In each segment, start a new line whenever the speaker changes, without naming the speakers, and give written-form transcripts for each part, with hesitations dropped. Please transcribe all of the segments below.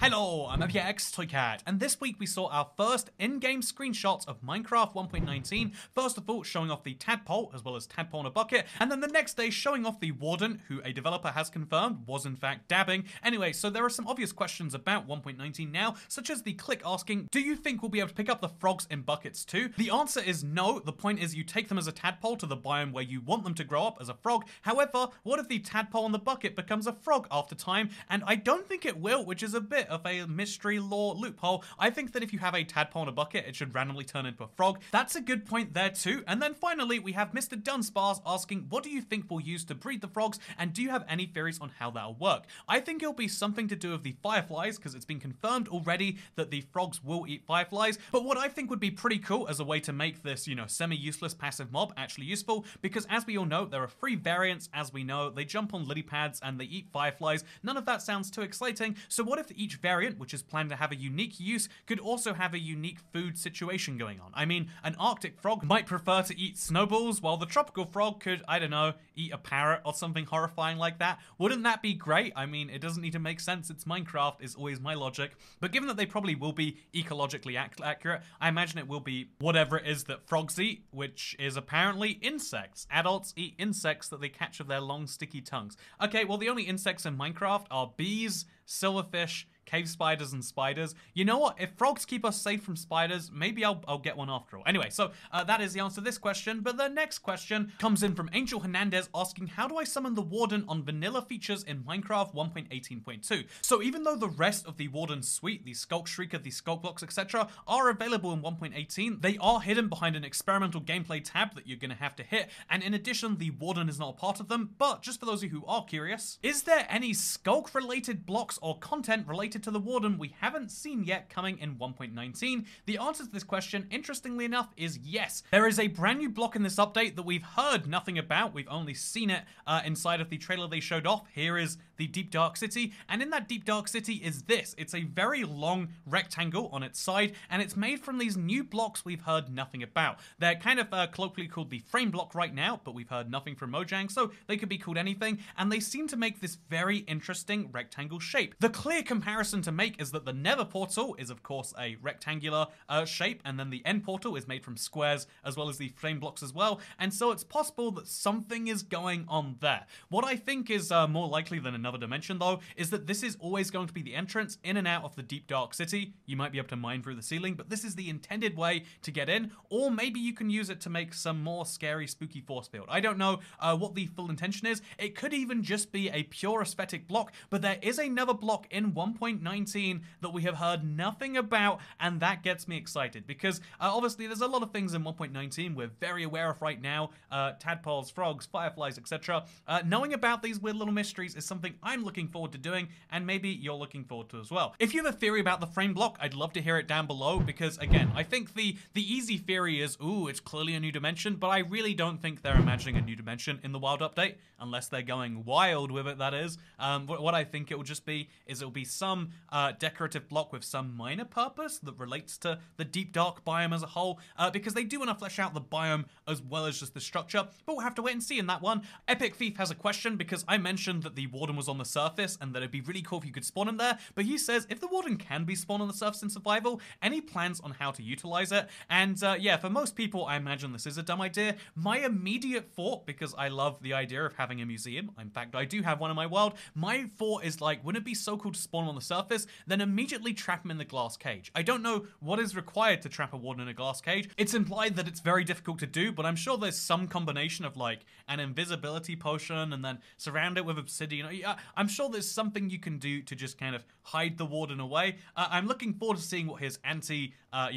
Hello, I'm MPX Toycat, and this week we saw our first in-game screenshots of Minecraft 1.19, first of all showing off the Tadpole, as well as Tadpole in a bucket, and then the next day showing off the Warden, who a developer has confirmed was in fact dabbing. Anyway, so there are some obvious questions about 1.19 now, such as the click asking, do you think we'll be able to pick up the frogs in buckets too? The answer is no. The point is you take them as a tadpole to the biome where you want them to grow up as a frog. However, what if the tadpole in the bucket becomes a frog after time? And I don't think it will, which is a bit of a mystery lore loophole. I think that if you have a tadpole in a bucket, it should randomly turn into a frog. That's a good point there too. And then finally, we have Mr. Dunspars asking, what do you think we'll use to breed the frogs? And do you have any theories on how that'll work? I think it'll be something to do with the fireflies, because it's been confirmed already that the frogs will eat fireflies. But what I think would be pretty cool as a way to make this, semi-useless passive mob actually useful, because as we all know, there are 3 variants. As we know, they jump on lily pads and they eat fireflies. None of that sounds too exciting. So what if each variant, which is planned to have a unique use, could also have a unique food situation going on? I mean, an Arctic frog might prefer to eat snowballs, while the tropical frog could, I don't know, eat a parrot or something horrifying like that. Wouldn't that be great? I mean, it doesn't need to make sense. It's Minecraft, is always my logic. But given that they probably will be ecologically accurate, I imagine it will be whatever it is that frogs eat, which is apparently insects. Adults eat insects that they catch with their long, sticky tongues. Okay, well, the only insects in Minecraft are bees, silverfish, cave spiders, and spiders. You know what? If frogs keep us safe from spiders, maybe I'll get one after all. Anyway, so that is the answer to this question, but the next question comes in from Angel Hernandez asking, how do I summon the Warden on vanilla features in Minecraft 1.18.2? So even though the rest of the Warden suite, the Skulk Shrieker, the Skulk Blocks, etc., are available in 1.18, they are hidden behind an experimental gameplay tab that you're going to have to hit, and in addition, the Warden is not a part of them. But just for those of you who are curious, is there any Skulk-related blocks or content related to the Warden we haven't seen yet coming in 1.19? The answer to this question, interestingly enough, is yes. There is a brand new block in this update that we've heard nothing about. We've only seen it inside of the trailer they showed off. Here is the Deep Dark City, and in that Deep Dark City is this. It's a very long rectangle on its side, and it's made from these new blocks we've heard nothing about. They're kind of colloquially called the frame block right now, but we've heard nothing from Mojang, so they could be called anything, and they seem to make this very interesting rectangle shape. The clear comparison to make is that the Nether portal is of course a rectangular shape, and then the end portal is made from squares as well as the frame blocks as well, and so it's possible that something is going on there. What I think is more likely than another dimension though is that this is always going to be the entrance in and out of the Deep Dark City. You might be able to mine through the ceiling, but this is the intended way to get in, or maybe you can use it to make some more scary spooky force field. I don't know what the full intention is. It could even just be a pure aesthetic block, but there is another block in 1.19 that we have heard nothing about, and that gets me excited because obviously there's a lot of things in 1.19 we're very aware of right now, tadpoles, frogs, fireflies, etc. Knowing about these weird little mysteries is something I'm looking forward to doing, and maybe you're looking forward to as well. If you have a theory about the frame block, I'd love to hear it down below, because again, I think the easy theory is, ooh, it's clearly a new dimension, but I really don't think they're imagining a new dimension in the wild update, unless they're going wild with it, that is. What I think it will just be is it'll be some decorative block with some minor purpose that relates to the deep dark biome as a whole, because they do want to flesh out the biome as well as just the structure, but we'll have to wait and see in that one. Epic Thief has a question, because I mentioned that the Warden was on the surface and that it'd be really cool if you could spawn him there, but he says if the Warden can be spawned on the surface in survival, any plans on how to utilize it? And yeah, for most people, I imagine this is a dumb idea. My immediate thought, because I love the idea of having a museum, in fact I do have one in my world, my thought is like, wouldn't it be so cool to spawn on the surface, then immediately trap him in the glass cage? I don't know what is required to trap a Warden in a glass cage. It's implied that it's very difficult to do, but I'm sure there's some combination of like an invisibility potion and then surround it with obsidian. I'm sure there's something you can do to just kind of hide the Warden away. I'm looking forward to seeing what his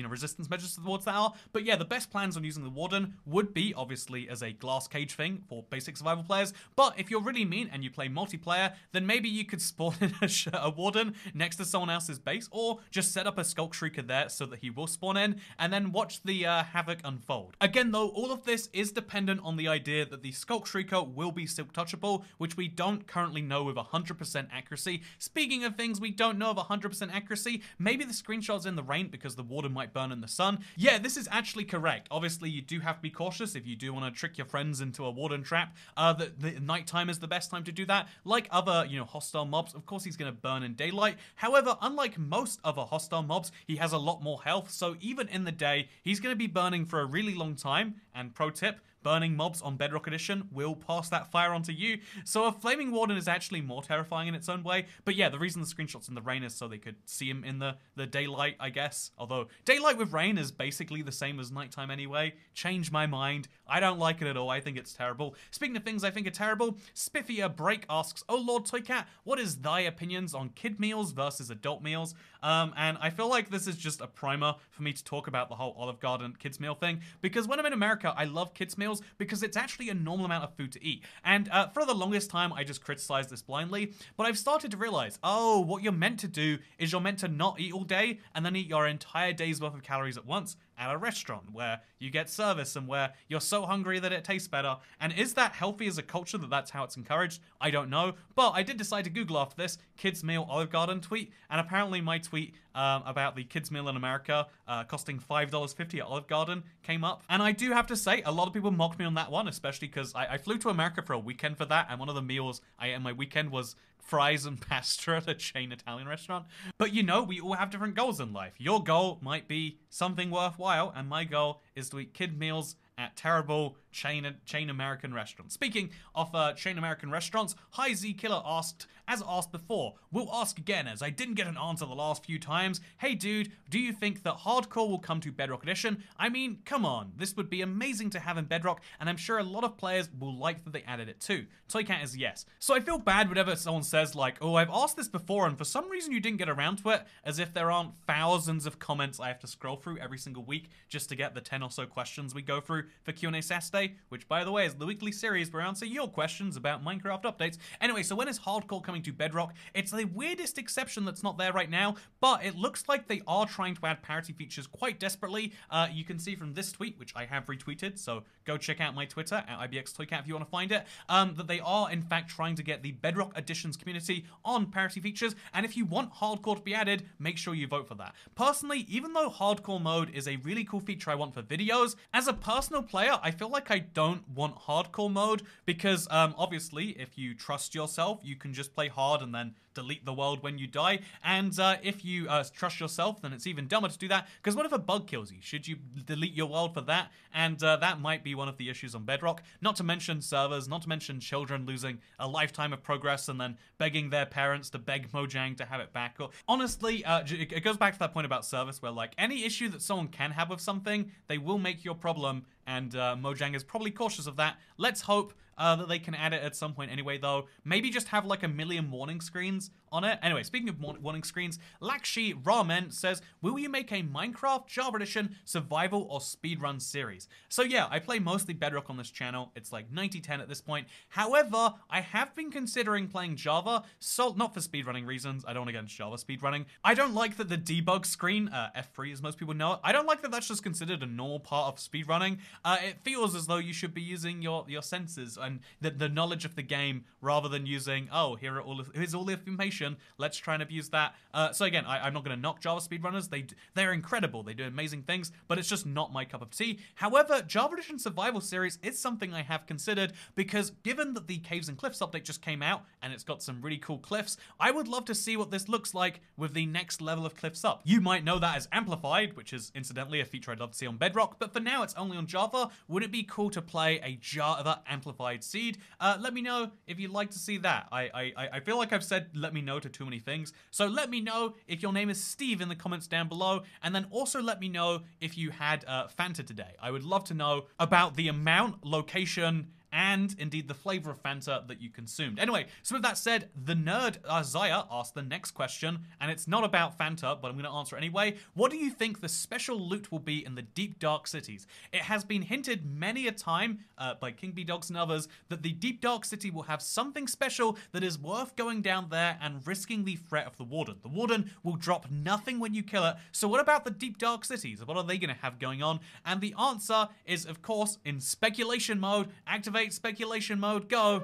resistance measures towards that are, but yeah, the best plans on using the Warden would be obviously as a glass cage thing for basic survival players, but if you're really mean and you play multiplayer, then maybe you could spawn in a Warden next to someone else's base, or just set up a Skulk Shrieker there so that he will spawn in, and then watch the havoc unfold. Again though, all of this is dependent on the idea that the Skulk Shrieker will be silk touchable, which we don't currently know with 100% accuracy. Speaking of things we don't know of 100% accuracy, maybe the screenshot's in the rain because the Warden might burn in the sun. Yeah, this is actually correct. Obviously, you do have to be cautious if you do want to trick your friends into a Warden trap. The nighttime is the best time to do that. Like other, hostile mobs, of course he's going to burn in daylight. However, unlike most other hostile mobs, he has a lot more health, so even in the day, he's going to be burning for a really long time. And pro tip, burning mobs on Bedrock Edition will pass that fire onto you. So a Flaming Warden is actually more terrifying in its own way. But yeah, the reason the screenshot's in the rain is so they could see him in the daylight, I guess. Although daylight with rain is basically the same as nighttime anyway. Change my mind. I don't like it at all. I think it's terrible. Speaking of things I think are terrible, Spiffier Break asks, "Oh Lord Toycat, what is thy opinions on kid meals versus adult meals?" And I feel like this is just a primer for me to talk about the whole Olive Garden kids meal thing, because when I'm in America, I love kids meals because it's actually a normal amount of food to eat. And for the longest time, I just criticized this blindly, but I've started to realize, oh, what you're meant to do is you're meant to not eat all day and then eat your entire day's worth of calories at once at a restaurant where you get service and where you're so hungry that it tastes better. And is that healthy as a culture that that's how it's encouraged? I don't know, but I did decide to Google after this kids meal Olive Garden tweet, and apparently my tweet about the kids meal in America costing $5.50 at Olive Garden came up. And I do have to say, a lot of people mocked me on that one, especially because I flew to America for a weekend for that, and one of the meals I ate on my weekend was fries and pasta at a chain Italian restaurant. But we all have different goals in life. Your goal might be something worthwhile, and my goal is to eat kid meals at terrible chain American restaurants. Speaking of chain American restaurants, Hi Z Killer asked, as asked before, we'll ask again as I didn't get an answer the last few times. Hey dude, do you think that hardcore will come to Bedrock Edition? I mean, come on, this would be amazing to have in Bedrock, and I'm sure a lot of players will like that they added it too. Toycat is yes. So I feel bad whenever someone says like, oh, I've asked this before and for some reason you didn't get around to it, as if there aren't thousands of comments I have to scroll through every single week just to get the 10 or so questions we go through for Q&A Saturday, which by the way is the weekly series where I answer your questions about Minecraft updates. Anyway, so when is hardcore coming to Bedrock? It's the weirdest exception that's not there right now, but it looks like they are trying to add parity features quite desperately. You can see from this tweet, which I have retweeted, so go check out my Twitter at IBXToycat if you want to find it, that they are in fact trying to get the Bedrock Editions community on parity features, and if you want hardcore to be added, make sure you vote for that. Personally, even though hardcore mode is a really cool feature I want for videos, as a personal player, I feel like I don't want hardcore mode because obviously if you trust yourself, you can just play hard and then delete the world when you die, and if you trust yourself, then it's even dumber to do that, because what if a bug kills you? Should you delete your world for that? And that might be one of the issues on Bedrock, not to mention servers, not to mention children losing a lifetime of progress and then begging their parents to beg Mojang to have it back. Or honestly, it goes back to that point about service where like any issue that someone can have with something, they will make your problem, and Mojang is probably cautious of that. Let's hope that they can add it at some point anyway, though. Maybe just have like a million warning screens on it. Anyway, speaking of warning screens, Lakshi Ramen says, will you make a Minecraft Java Edition survival or speedrun series? So yeah, I play mostly Bedrock on this channel. It's like 90-10 at this point. However, I have been considering playing Java, so not for speedrunning reasons. I don't want to get into Java speedrunning. I don't like that the debug screen, F3 as most people know it, I don't like that that's just considered a normal part of speedrunning. It feels as though you should be using your senses and the knowledge of the game rather than using, oh, here's all the information, let's try and abuse that. So again, I'm not going to knock Java speedrunners. They're incredible. They do amazing things, but it's just not my cup of tea. However, Java Edition Survival Series is something I have considered because given that the Caves and Cliffs update just came out and it's got some really cool cliffs, I would love to see what this looks like with the next level of cliffs up. You might know that as Amplified, which is incidentally a feature I'd love to see on Bedrock, but for now it's only on Java. Would it be cool to play a Java Amplified seed? Let me know if you'd like to see that. I feel like I've said let me know to too many things, so let me know if your name is Steve in the comments down below, and then also let me know if you had Fanta today. I would love to know about the amount, location, and indeed the flavor of Fanta that you consumed. Anyway, so with that said, the nerd Isaiah asked the next question, and it's not about Fanta, but I'm going to answer it anyway. What do you think the special loot will be in the deep dark cities? It has been hinted many a time by King B Dogs and others that the deep dark city will have something special that is worth going down there and risking the threat of the Warden. The Warden will drop nothing when you kill it, so what about the deep dark cities? What are they going to have going on? And the answer is, of course, in speculation mode. Activate speculation mode, go.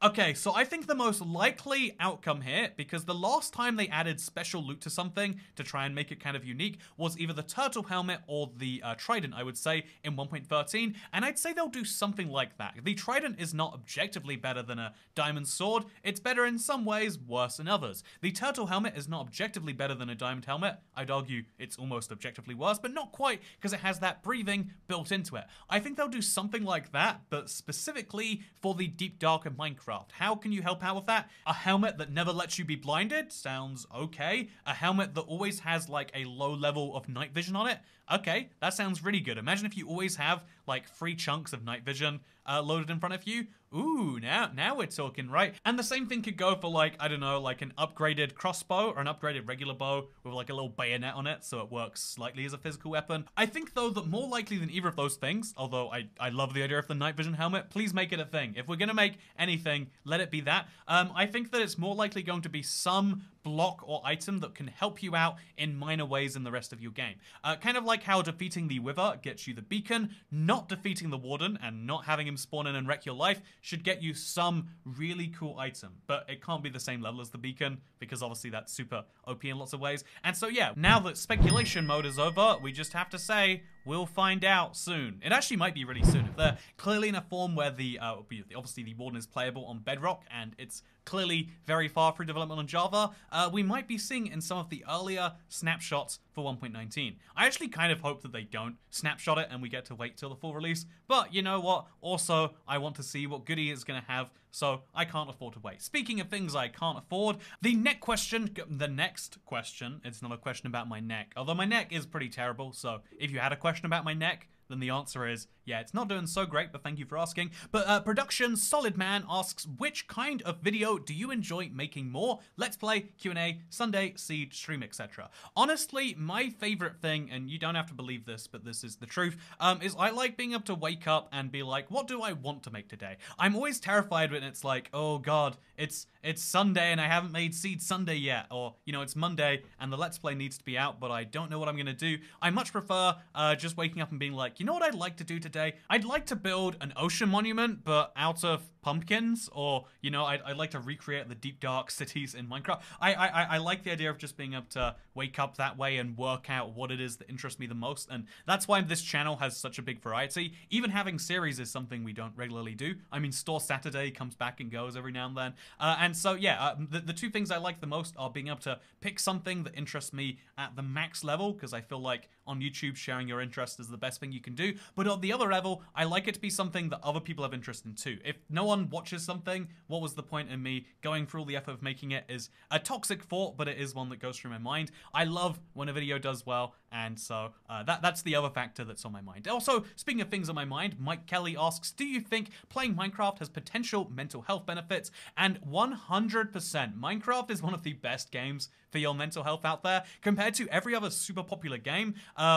Okay, so I think the most likely outcome here, because the last time they added special loot to something to try and make it kind of unique, was either the turtle helmet or the trident, I would say, in 1.13, and I'd say they'll do something like that. The trident is not objectively better than a diamond sword, it's better in some ways, worse in others. The turtle helmet is not objectively better than a diamond helmet, I'd argue it's almost objectively worse, but not quite, because it has that breathing built into it. I think they'll do something like that, but specifically for the deep dark of Minecraft. How can you help out with that? A helmet that never lets you be blinded? Sounds okay. A helmet that always has like a low level of night vision on it? Okay, that sounds really good. Imagine if you always have like 3 chunks of night vision loaded in front of you. Ooh, now we're talking, right? And the same thing could go for like, I don't know, like an upgraded crossbow or an upgraded regular bow with like a little bayonet on it so it works slightly as a physical weapon. I think though that more likely than either of those things, although I love the idea of the night vision helmet, please make it a thing. If we're gonna make anything, let it be that. I think that it's more likely going to be some block or item that can help you out in minor ways in the rest of your game. Kind of like how defeating the Wither gets you the beacon, not defeating the Warden and not having him spawn in and wreck your life should get you some really cool item, but it can't be the same level as the beacon because obviously that's super OP in lots of ways. And so yeah, now that speculation mode is over, we just have to say we'll find out soon. It actually might be really soon. If they're clearly in a form where the obviously the Warden is playable on Bedrock and it's clearly very far through development on Java, we might be seeing in some of the earlier snapshots for 1.19. I actually kind of hope that they don't snapshot it and we get to wait till the full release, but you know what? Also, I want to see what Goody is going to have, so I can't afford to wait. Speaking of things I can't afford, the next question, it's not a question about my neck, although my neck is pretty terrible, so if you had a question about my neck, then the answer is, yeah, it's not doing so great, but thank you for asking. But Production Solid Man asks, which kind of video do you enjoy making more? Let's Play, Q&A, Sunday, Seed, Stream, etc. Honestly, my favorite thing, and you don't have to believe this, but this is the truth, is I like being able to wake up and be like, what do I want to make today? I'm always terrified when it's like, oh god, it's Sunday and I haven't made Seed Sunday yet, or, you know, it's Monday and the Let's Play needs to be out, but I don't know what I'm gonna do. I much prefer just waking up and being like, you know what I'd like to do today? I'd like to build an ocean monument, but out of pumpkins, or, you know, I'd like to recreate the deep dark cities in Minecraft. I like the idea of just being able to wake up that way and work out what it is that interests me the most, and that's why this channel has such a big variety. Even having series is something we don't regularly do. I mean, Store Saturday comes back and goes every now and then, and so yeah, the two things I like the most are being able to pick something that interests me at the max level, because I feel like on YouTube sharing your interest is the best thing you can do, but on the other level, I like it to be something that other people have interest in too. If no one watches something, what was the point in me going through all the effort of making it? Is a toxic thought, but it is one that goes through my mind. I love when a video does well, and so that's the other factor that's on my mind. Also, speaking of things on my mind, Mike Kelly asks, do you think playing Minecraft has potential mental health benefits? And 100%, Minecraft is one of the best games for your mental health out there, compared to every other super popular game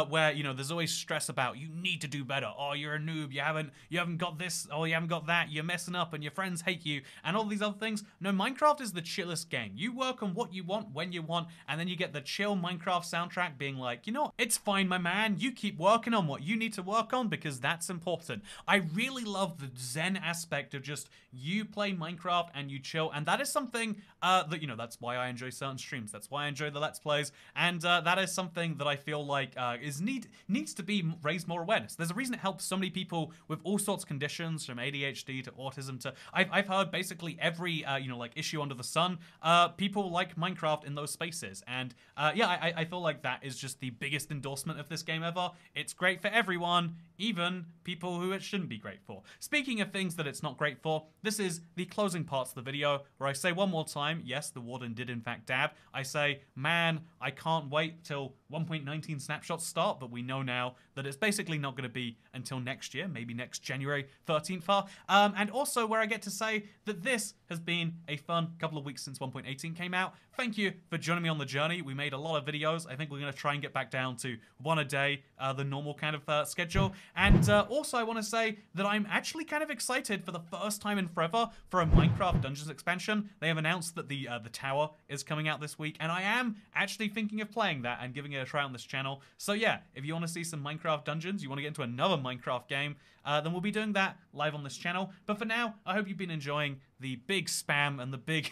where, you know, there's always stress about you need to do better. Oh, you're a noob, you haven't got this, oh, you haven't got that, you're messing up and your friends hate you, and all these other things. No, Minecraft is the chillest game. You work on what you want, when you want, and then you get the chill Minecraft soundtrack being like, you know what, it's fine, my man, you keep working on what you need to work on because that's important. I really love the zen aspect of just you play Minecraft and you chill, and that is something that, you know, that's why I enjoy certain streams, that's why I enjoy the Let's Plays, and that is something that I feel like needs to be raised more awareness. There's a reason it helps so many people with all sorts of conditions, from ADHD to autism to, I've heard basically every, you know, like issue under the sun, people like Minecraft in those spaces, and yeah, I feel like that is just the biggest endorsement of this game ever. It's great for everyone, even people who it shouldn't be great for. Speaking of things that it's not great for, this is the closing parts of the video, where I say one more time, yes, the Warden did in fact dab. I say, man, I can't wait till 1.19 snapshots start, but we know now that it's basically not going to be until next year, maybe next January 13th. And also where I get to say that this has been a fun couple of weeks since 1.18 came out. Thank you for joining me on the journey. We made a lot of videos. I think we're going to try and get back down to one a day, the normal kind of schedule. And also I want to say that I'm actually kind of excited for the first time in forever for a Minecraft Dungeons expansion. They have announced that the tower is coming out this week, and I am actually thinking of playing that and giving it a try on this channel. So yeah, if you want to see some Minecraft Dungeons, you want to get into another Minecraft game, then we'll be doing that live on this channel. But for now, I hope you've been enjoying the big spam and the big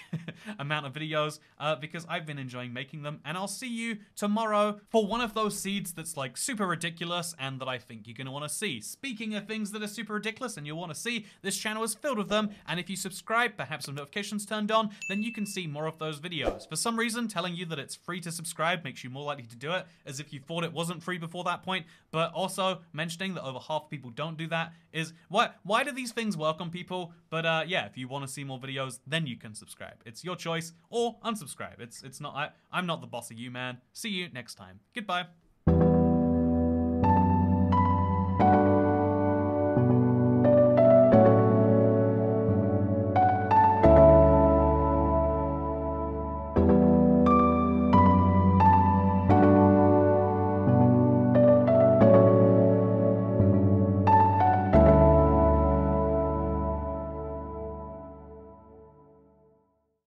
amount of videos because I've been enjoying making them, and I'll see you tomorrow for one of those seeds that's like super ridiculous and that I think you're gonna want to see. Speaking of things that are super ridiculous and you'll want to see, this channel is filled with them, and if you subscribe, perhaps some notifications turned on, then you can see more of those videos. For some reason, telling you that it's free to subscribe makes you more likely to do it, as if you thought it wasn't free before that point, but also mentioning that over half people don't do that is, why do these things work on people? But yeah, if you want to see more videos, then you can subscribe. It's your choice, or unsubscribe. It's not, I'm not the boss of you, man. See you next time. Goodbye.